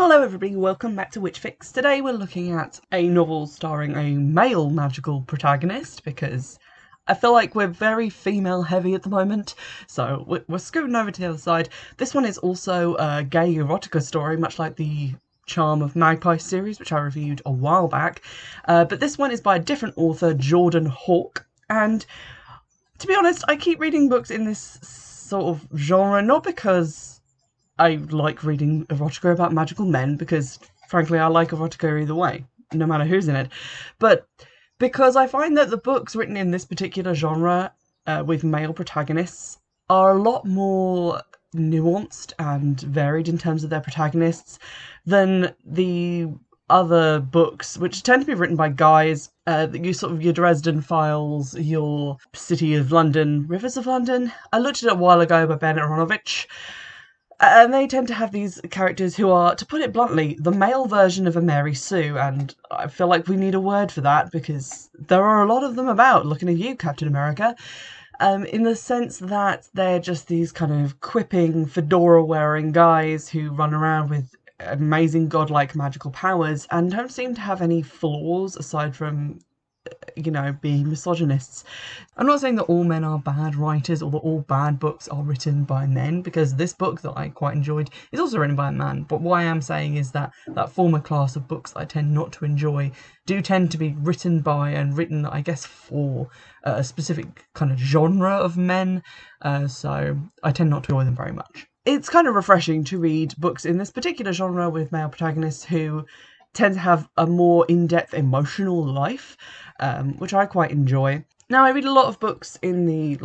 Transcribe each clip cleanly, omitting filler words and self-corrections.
Hello everybody, welcome back to Witchfix. Today we're looking at a novel starring a male magical protagonist because I feel like we're very female heavy at the moment, so we're scooting over to the other side. This one is also a gay erotica story, much like the Charm of Magpie series, which I reviewed a while back, but this one is by a different author, Jordan Hawke, and to be honest, I keep reading books in this sort of genre, not because I like reading erotica about magical men, because frankly I like erotica either way, no matter who's in it, but because I find that the books written in this particular genre with male protagonists are a lot more nuanced and varied in terms of their protagonists than the other books, which tend to be written by guys. Your Dresden Files, your City of London, Rivers of London. I looked at it a while ago by Ben Aronovich. And they tend to have these characters who are, to put it bluntly, the male version of a Mary Sue, and I feel like we need a word for that because there are a lot of them about, looking at you, Captain America, in the sense that they're just these kind of quipping, fedora-wearing guys who run around with amazing godlike magical powers and don't seem to have any flaws aside from being misogynists. I'm not saying that all men are bad writers or that all bad books are written by men, because this book that I quite enjoyed is also written by a man, but what I am saying is that that former class of books that I tend not to enjoy do tend to be written by and written, I guess, for a specific kind of genre of men, so I tend not to enjoy them very much. It's kind of refreshing to read books in this particular genre with male protagonists who tend to have a more in-depth emotional life, which I quite enjoy. Now, I read a lot of books in the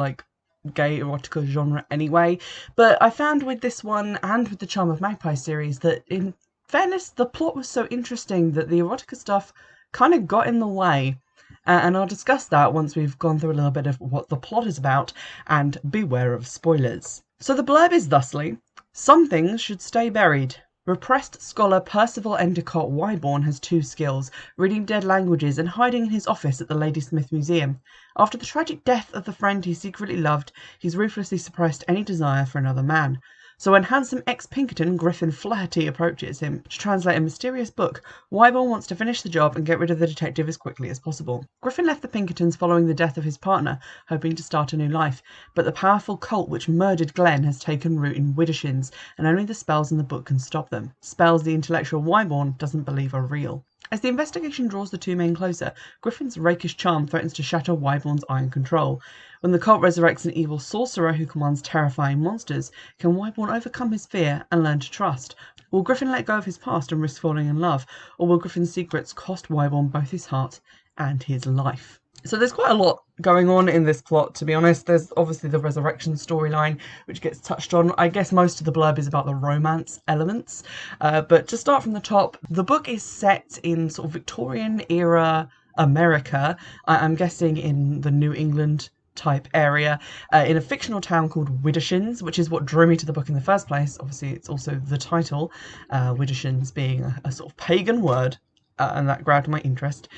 gay erotica genre anyway, but I found with this one and with the Charm of Magpie series that, in fairness, the plot was so interesting that the erotica stuff kind of got in the way. And I'll discuss that once we've gone through a little bit of what the plot is about, and beware of spoilers. So the blurb is thusly: some things should stay buried. Repressed scholar Percival Endicott Wyborn has two skills: reading dead languages and hiding in his office at the Ladysmith Museum. After the tragic death of the friend he secretly loved, he's ruthlessly suppressed any desire for another man. So when handsome ex-Pinkerton Griffin Flaherty approaches him to translate a mysterious book, Wyborn wants to finish the job and get rid of the detective as quickly as possible. Griffin left the Pinkertons following the death of his partner, hoping to start a new life, but the powerful cult which murdered Glenn has taken root in Widdershins, and only the spells in the book can stop them. Spells the intellectual Wyborn doesn't believe are real. As the investigation draws the two men closer, Griffin's rakish charm threatens to shatter Wyborn's iron control. When the cult resurrects an evil sorcerer who commands terrifying monsters, can Wyborn overcome his fear and learn to trust? Will Griffin let go of his past and risk falling in love, or will Griffin's secrets cost Wyborn both his heart and his life? So there's quite a lot going on in this plot, to be honest. There's obviously the resurrection storyline, which gets touched on. I guess most of the blurb is about the romance elements. But to start from the top, the book is set in sort of Victorian era America. I'm guessing in the New England type area, in a fictional town called Widdershins, which is what drew me to the book in the first place. Obviously, it's also the title, Widdershins being a sort of pagan word, and that grabbed my interest.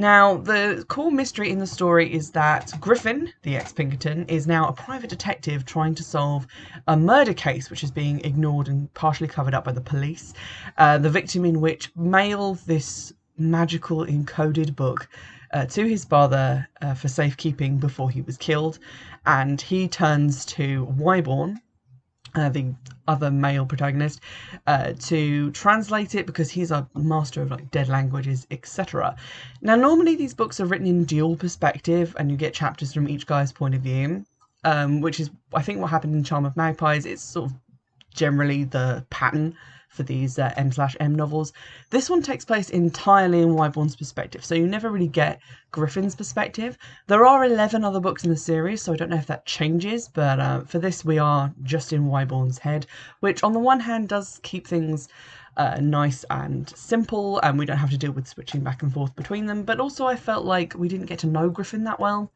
Now, the core mystery in the story is that Griffin, the ex-Pinkerton, is now a private detective trying to solve a murder case which is being ignored and partially covered up by the police. The victim in which mailed this magical encoded book to his father for safekeeping before he was killed, and he turns to Wyborn, the other male protagonist, to translate it because he's a master of dead languages, etc. Now, normally these books are written in dual perspective, and you get chapters from each guy's point of view, which is, I think, what happened in Charm of Magpies. It's sort of generally the pattern for these M/M novels. This one takes place entirely in Wyborn's perspective, so you never really get Griffin's perspective. There are 11 other books in the series, so I don't know if that changes, but for this we are just in Wyborn's head, which on the one hand does keep things nice and simple, and we don't have to deal with switching back and forth between them, but also I felt like we didn't get to know Griffin that well.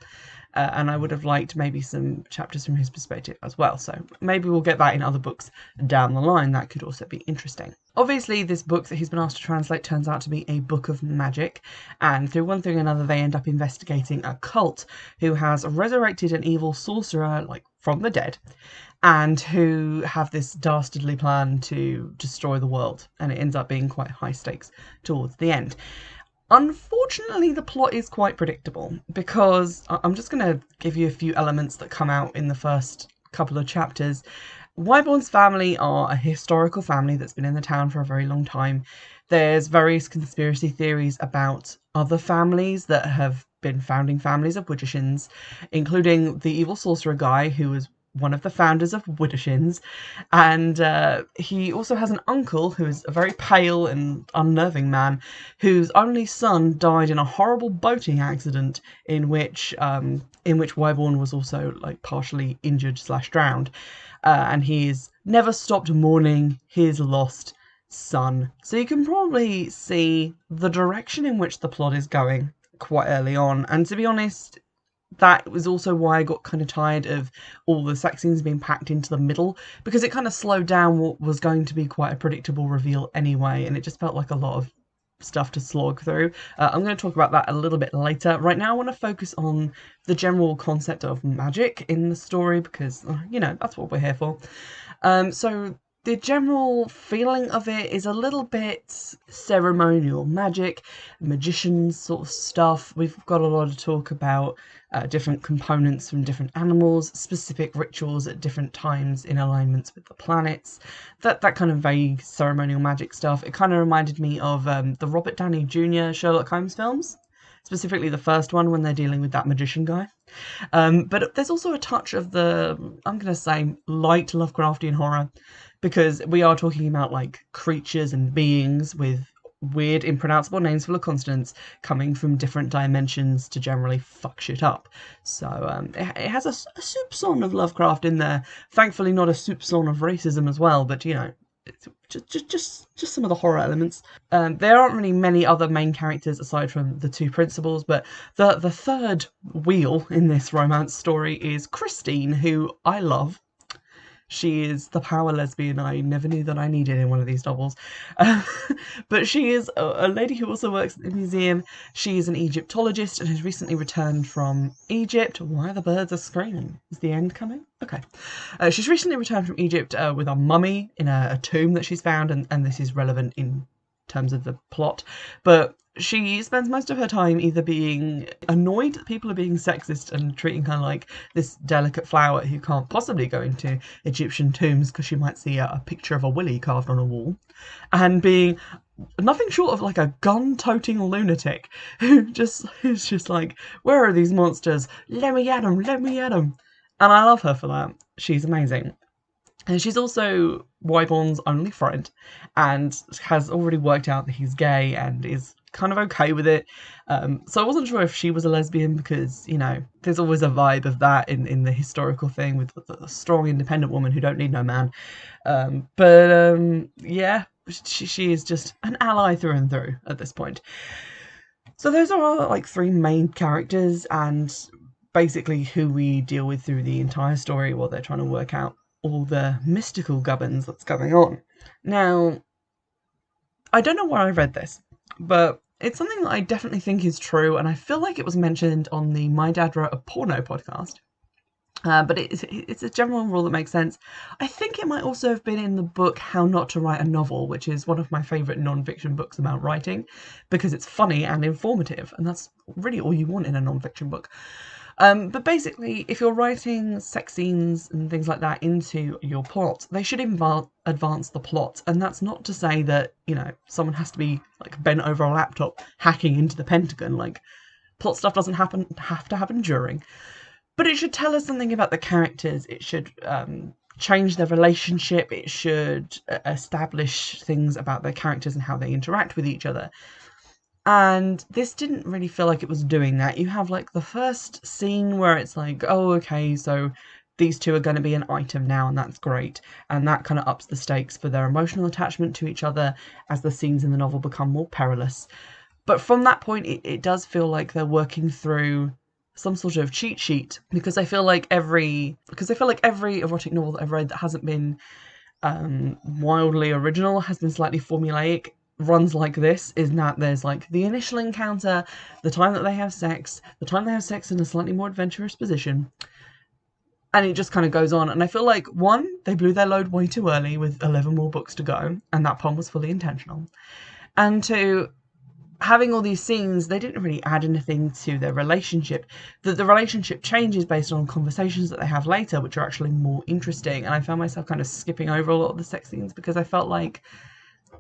And I would have liked maybe some chapters from his perspective as well. So maybe we'll get that in other books down the line. That could also be interesting. Obviously, this book that he's been asked to translate turns out to be a book of magic, and through one thing or another, they end up investigating a cult who has resurrected an evil sorcerer, like from the dead, and who have this dastardly plan to destroy the world. And it ends up being quite high stakes towards the end. Unfortunately, the plot is quite predictable because I'm just going to give you a few elements that come out in the first couple of chapters. Wyborn's family are a historical family that's been in the town for a very long time. There's various conspiracy theories about other families that have been founding families of Widdershins, including the evil sorcerer guy who was one of the founders of Widdershins, and he also has an uncle who is a very pale and unnerving man whose only son died in a horrible boating accident in which Wyborn was also like partially injured / drowned. And he's never stopped mourning his lost son. So you can probably see the direction in which the plot is going quite early on. And to be honest, that was also why I got kind of tired of all the sex scenes being packed into the middle, because it kind of slowed down what was going to be quite a predictable reveal anyway, and it just felt like a lot of stuff to slog through. I'm going to talk about that a little bit later. Right now I want to focus on the general concept of magic in the story because, you know, that's what we're here for. So the general feeling of it is a little bit ceremonial magic, magicians sort of stuff. We've got a lot of talk about different components from different animals, specific rituals at different times in alignments with the planets, that kind of vague ceremonial magic stuff. It kind of reminded me of the Robert Downey Jr. Sherlock Holmes films, specifically the first one when they're dealing with that magician guy. But there's also a touch of the, I'm going to say, light Lovecraftian horror, because we are talking about like creatures and beings with weird, impronounceable names full of consonants coming from different dimensions to generally fuck shit up. So it has a soupçon of Lovecraft in there. Thankfully, not a soupçon of racism as well, but you know, just some of the horror elements. There aren't really many other main characters aside from the two principals, but the third wheel in this romance story is Christine, who I love. She is the power lesbian I never knew that I needed in one of these novels. But she is a lady who also works at the museum. She is an Egyptologist and has recently returned from Egypt. Why the birds are screaming? Is the end coming? Okay. She's recently returned from Egypt with a mummy in a tomb that she's found, and this is relevant in terms of the plot. But she spends most of her time either being annoyed that people are being sexist and treating her like this delicate flower who can't possibly go into Egyptian tombs because she might see a picture of a willy carved on a wall, and being nothing short of like a gun-toting lunatic who's just like, where are these monsters? Let me at them, let me at them. And I love her for that. She's amazing. And she's also Wyborn's only friend and has already worked out that he's gay and is kind of okay with it. So I wasn't sure if she was a lesbian because, you know, there's always a vibe of that in the historical thing with the strong, independent woman who don't need no man. Yeah, she is just an ally through and through at this point. So those are like three main characters and basically who we deal with through the entire story while they're trying to work out all the mystical gubbins that's going on. Now, I don't know where I read this, but it's something that I definitely think is true, and I feel like it was mentioned on the My Dad Wrote a Porno podcast. But it's a general rule that makes sense. I think it might also have been in the book How Not to Write a Novel, which is one of my favourite non-fiction books about writing, because it's funny and informative, and that's really all you want in a non-fiction book. But basically, if you're writing sex scenes and things like that into your plot, they should advance the plot. And that's not to say that, you know, someone has to be like bent over a laptop hacking into the Pentagon. Like, plot stuff doesn't have to happen during. But it should tell us something about the characters. It should change their relationship. It should establish things about their characters and how they interact with each other. And this didn't really feel like it was doing that. You have like the first scene where it's like, oh, okay, so these two are going to be an item now, and that's great. And that kind of ups the stakes for their emotional attachment to each other as the scenes in the novel become more perilous. But from that point, it does feel like they're working through some sort of cheat sheet, because I feel like every erotic novel that I've read that hasn't been wildly original, has been slightly formulaic, runs like this, is that there's like the initial encounter, the time that they have sex, the time they have sex in a slightly more adventurous position, and it just kind of goes on. And I feel like, one, they blew their load way too early with 11 more books to go, and that pun was fully intentional. And two, having all these scenes, they didn't really add anything to their relationship. The relationship changes based on conversations that they have later, which are actually more interesting. And I found myself kind of skipping over a lot of the sex scenes because I felt like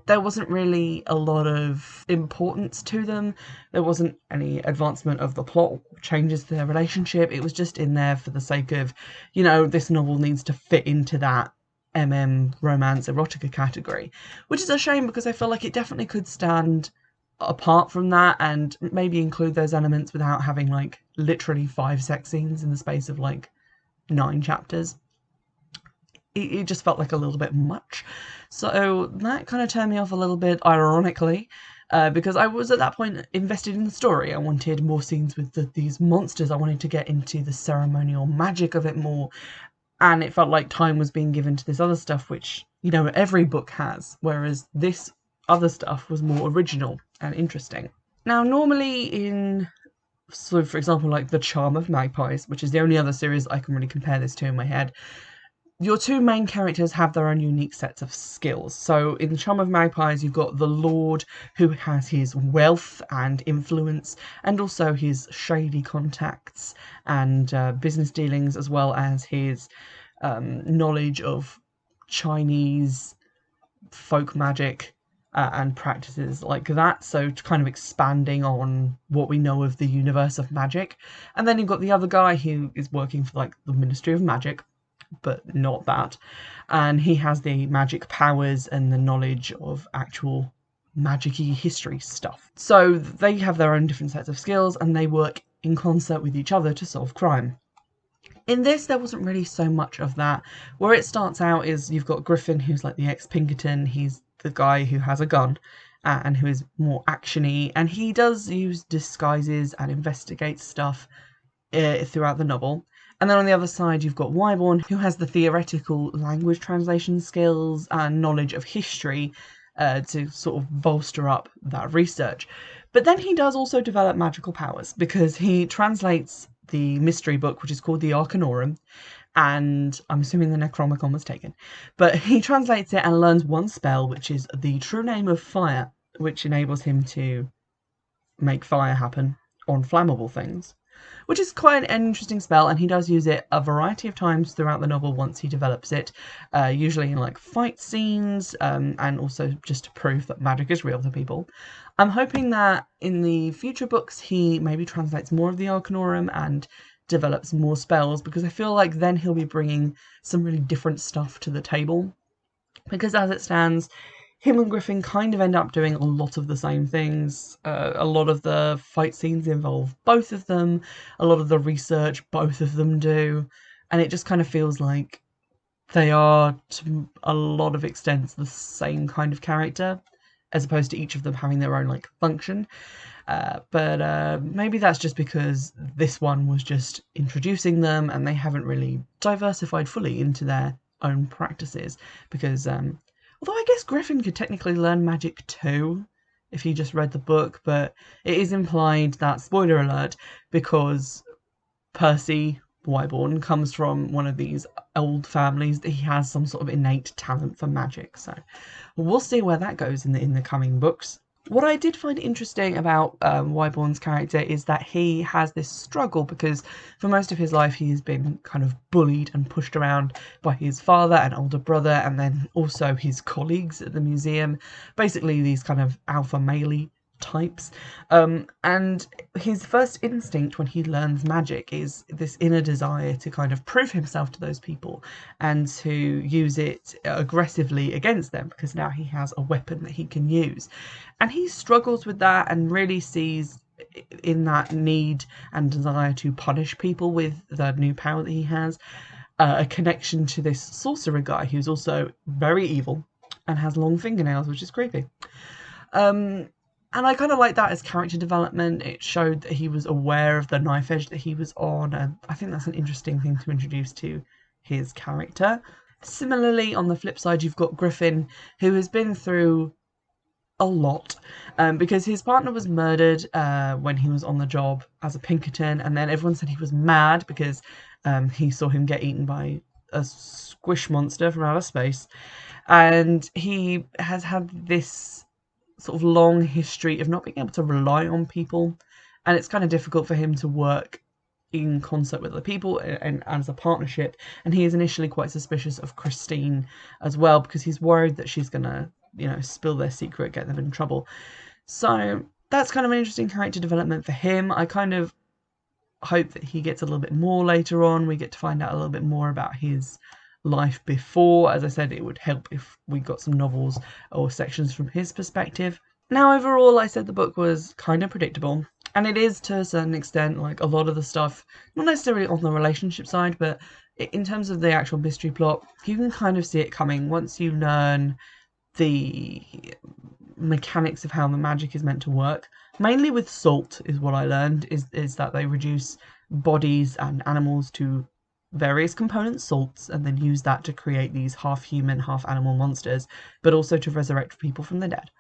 there wasn't really a lot of importance to them. There wasn't any advancement of the plot, changes to their relationship. It was just in there for the sake of, you know, this novel needs to fit into that romance erotica category, which is a shame because I feel like it definitely could stand apart from that and maybe include those elements without having like literally 5 sex scenes in the space of like 9 chapters. It just felt like a little bit much. So that kind of turned me off a little bit, ironically, because I was at that point invested in the story. I wanted more scenes with these monsters. I wanted to get into the ceremonial magic of it more. And it felt like time was being given to this other stuff, which, you know, every book has. Whereas this other stuff was more original and interesting. Now, normally in, so for example, like The Charm of Magpies, which is the only other series I can really compare this to in my head, your 2 main characters have their own unique sets of skills. So in The Charm of Magpies, you've got the Lord, who has his wealth and influence, and also his shady contacts and business dealings, as well as his knowledge of Chinese folk magic and practices like that, so kind of expanding on what we know of the universe of magic. And then you've got the other guy who is working for like the Ministry of Magic, but not that, and he has the magic powers and the knowledge of actual magic-y history stuff. So they have their own different sets of skills and they work in concert with each other to solve crime. In this, there wasn't really so much of that. Where it starts out is you've got Griffin, who's like the ex-Pinkerton. He's the guy who has a gun and who is more actiony, and he does use disguises and investigate stuff throughout the novel. And then on the other side, you've got Wyborn, who has the theoretical language translation skills and knowledge of history to sort of bolster up that research. But then he does also develop magical powers because he translates the mystery book, which is called the Arcanorum, and I'm assuming the Necronomicon was taken. But he translates it and learns one spell, which is the true name of fire, which enables him to make fire happen on flammable things, which is quite an interesting spell, and he does use it a variety of times throughout the novel once he develops it, usually in like fight scenes, and also just to prove that magic is real to people. I'm hoping that in the future books he maybe translates more of the Arcanorum and develops more spells, because I feel like then he'll be bringing some really different stuff to the table, because as it stands, him and Griffin kind of end up doing a lot of the same things. A lot of the fight scenes involve both of them. A lot of the research both of them do. And it just kind of feels like they are, to a lot of extents, the same kind of character, as opposed to each of them having their own like function. But maybe that's just because this one was just introducing them and they haven't really diversified fully into their own practices. Because although I guess Griffin could technically learn magic too, if he just read the book, but it is implied that, spoiler alert, because Percy Wyborn comes from one of these old families, that he has some sort of innate talent for magic. So we'll see where that goes in the coming books. What I did find interesting about Wyborn's character is that he has this struggle, because for most of his life he has been kind of bullied and pushed around by his father and older brother, and then also his colleagues at the museum, basically these kind of alpha male types. And his first instinct when he learns magic is this inner desire to kind of prove himself to those people and to use it aggressively against them, because now he has a weapon that he can use. And he struggles with that and really sees in that need and desire to punish people with the new power that he has a connection to this sorcerer guy who's also very evil and has long fingernails, which is creepy. And I kind of like that as character development. It showed that he was aware of the knife edge that he was on, and I think that's an interesting thing to introduce to his character. Similarly, on the flip side, you've got Griffin, who has been through a lot because his partner was murdered when he was on the job as a Pinkerton, and then everyone said he was mad because he saw him get eaten by a squish monster from outer space, and he has had this sort of long history of not being able to rely on people, and it's kind of difficult for him to work in concert with other people and as a partnership. And he is initially quite suspicious of Christine as well because he's worried that she's gonna, spill their secret, get them in trouble. So that's kind of an interesting character development for him. I kind of hope that he gets a little bit more later on. We get to find out a little bit more about his life before. As I said, it would help if we got some novels or sections from his perspective. Now, overall, I said the book was kind of predictable, and it is to a certain extent. Like a lot of the stuff, not necessarily on the relationship side, but in terms of the actual mystery plot, you can kind of see it coming once you learn the mechanics of how the magic is meant to work. Mainly with salt is what I learned, is that they reduce bodies and animals to various component salts and then use that to create these half human, half animal monsters, but also to resurrect people from the dead.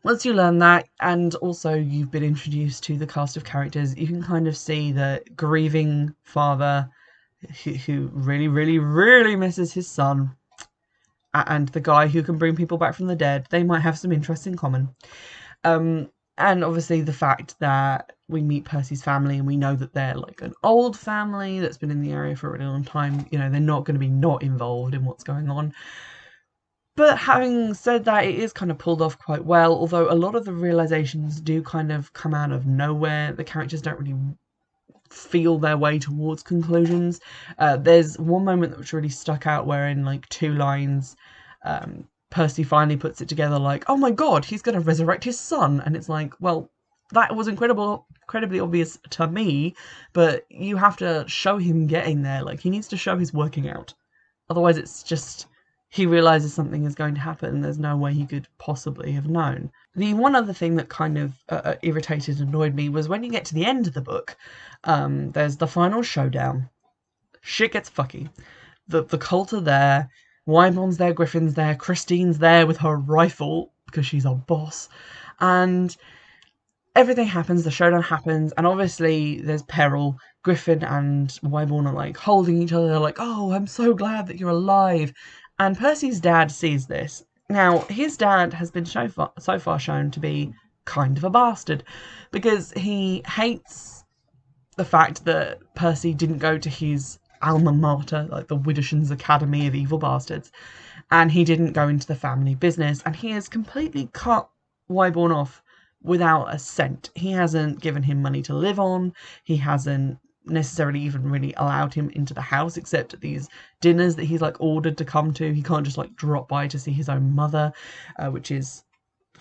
Once you learn that, and also you've been introduced to the cast of characters, you can kind of see the grieving father who really, really, really misses his son, and the guy who can bring people back from the dead. They might have some interests in common. And obviously the fact that we meet Percy's family and we know that they're like an old family that's been in the area for a really long time. They're not going to be not involved in what's going on. But having said that, it is kind of pulled off quite well, although a lot of the realizations do kind of come out of nowhere. The characters don't really feel their way towards conclusions. There's one moment which really stuck out where in like 2 lines, Percy finally puts it together like, oh my god, he's going to resurrect his son. And it's like, well, that was incredibly obvious to me, but you have to show him getting there. Like, he needs to show his working out. Otherwise, it's just, he realises something is going to happen and there's no way he could possibly have known. The one other thing that kind of irritated and annoyed me was when you get to the end of the book, there's the final showdown. Shit gets fucky. The cult are there, Wyborn's there, Griffin's there, Christine's there with her rifle because she's our boss, and everything happens, the showdown happens, and obviously there's peril. Griffin and Wyborn are like holding each other, they're like, oh, I'm so glad that you're alive. And Percy's dad sees this. Now, his dad has been so far shown to be kind of a bastard because he hates the fact that Percy didn't go to his alma mater, like the Widdershins Academy of Evil Bastards, and he didn't go into the family business, and he has completely cut Wyborn off without a cent. He hasn't given him money to live on, he hasn't necessarily even really allowed him into the house except at these dinners that he's like ordered to come to. He can't just like drop by to see his own mother, which is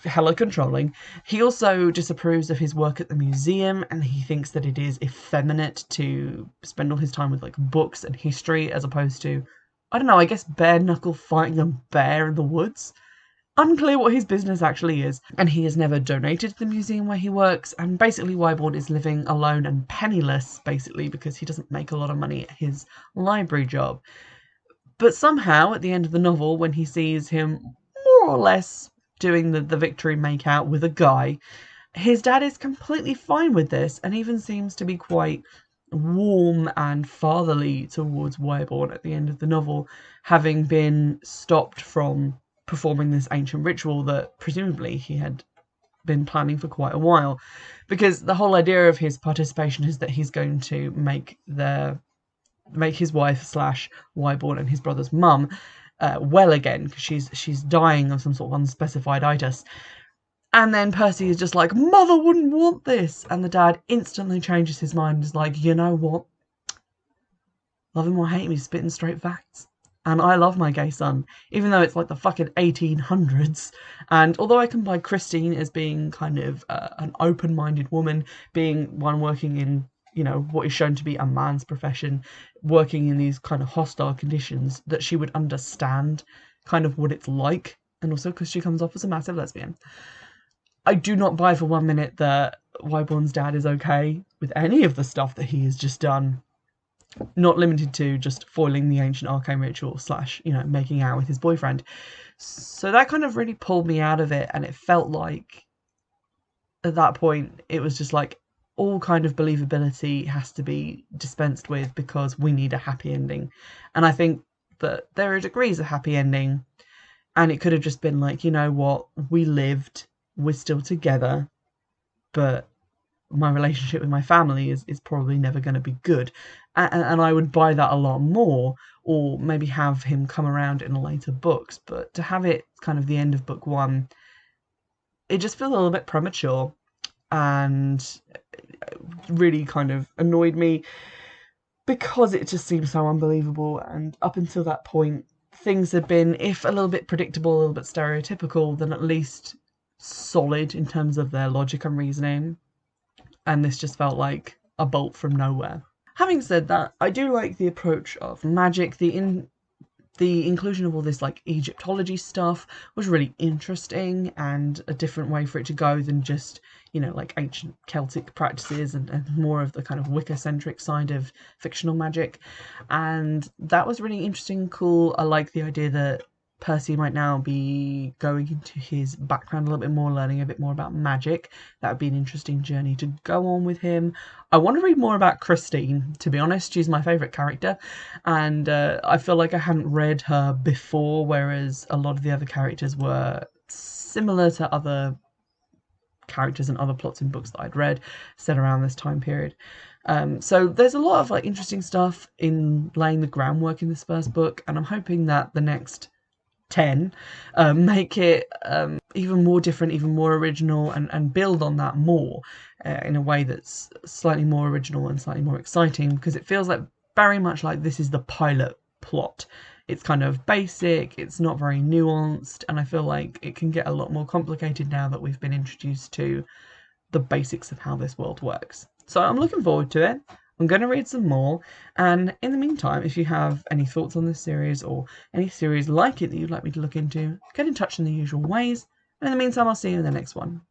hella controlling. He also disapproves of his work at the museum, and he thinks that it is effeminate to spend all his time with like books and history as opposed to, I don't know, I guess bare knuckle fighting a bear in the woods. Unclear what his business actually is, and he has never donated to the museum where he works, and basically Wyborn is living alone and penniless, basically, because he doesn't make a lot of money at his library job. But somehow, at the end of the novel, when he sees him more or less doing the victory make-out with a guy, his dad is completely fine with this, and even seems to be quite warm and fatherly towards Wyborn at the end of the novel, having been stopped from performing this ancient ritual that presumably he had been planning for quite a while, because the whole idea of his participation is that he's going to make his wife slash Wyborn and his brother's mum well again, because she's dying of some sort of unspecified itis. And then Percy is just like, mother wouldn't want this, and the dad instantly changes his mind and is like, you know what, love him or hate me, spitting straight facts. And I love my gay son, even though it's like the fucking 1800s. And although I can buy Christine as being kind of an open-minded woman, being one working in, what is shown to be a man's profession, working in these kind of hostile conditions, that she would understand kind of what it's like. And also because she comes off as a massive lesbian. I do not buy for 1 minute that Wyborn's dad is okay with any of the stuff that he has just done. not limited to just foiling the ancient arcane ritual / making out with his boyfriend. So that kind of really pulled me out of it, and it felt like at that point it was just like all kind of believability has to be dispensed with because we need a happy ending. And I think that there are degrees of happy ending, and it could have just been like, you know what, we lived, we're still together, but my relationship with my family is probably never going to be good. And I would buy that a lot more, or maybe have him come around in later books. But to have it kind of the end of book one, it just feels a little bit premature, and really kind of annoyed me because it just seems so unbelievable. And up until that point, things had been, if a little bit predictable, a little bit stereotypical, then at least solid in terms of their logic and reasoning. And this just felt like a bolt from nowhere. Having said that, I do like the approach of magic. The inclusion of all this like Egyptology stuff was really interesting, and a different way for it to go than just, like ancient Celtic practices and more of the kind of Wicca-centric side of fictional magic. And that was really interesting and cool. I like the idea that Percy might now be going into his background a little bit more, learning a bit more about magic. That would be an interesting journey to go on with him. I want to read more about Christine, to be honest. She's my favourite character, and I feel like I hadn't read her before, whereas a lot of the other characters were similar to other characters and other plots in books that I'd read set around this time period. So there's a lot of like interesting stuff in laying the groundwork in this first book, and I'm hoping that the next 10 make it even more different, even more original, and build on that more in a way that's slightly more original and slightly more exciting, because it feels like very much like this is the pilot plot. It's kind of basic, it's not very nuanced, and I feel like it can get a lot more complicated now that we've been introduced to the basics of how this world works. So I'm looking forward to it. I'm going to read some more, and in the meantime, if you have any thoughts on this series or any series like it that you'd like me to look into, get in touch in the usual ways, and in the meantime, I'll see you in the next one.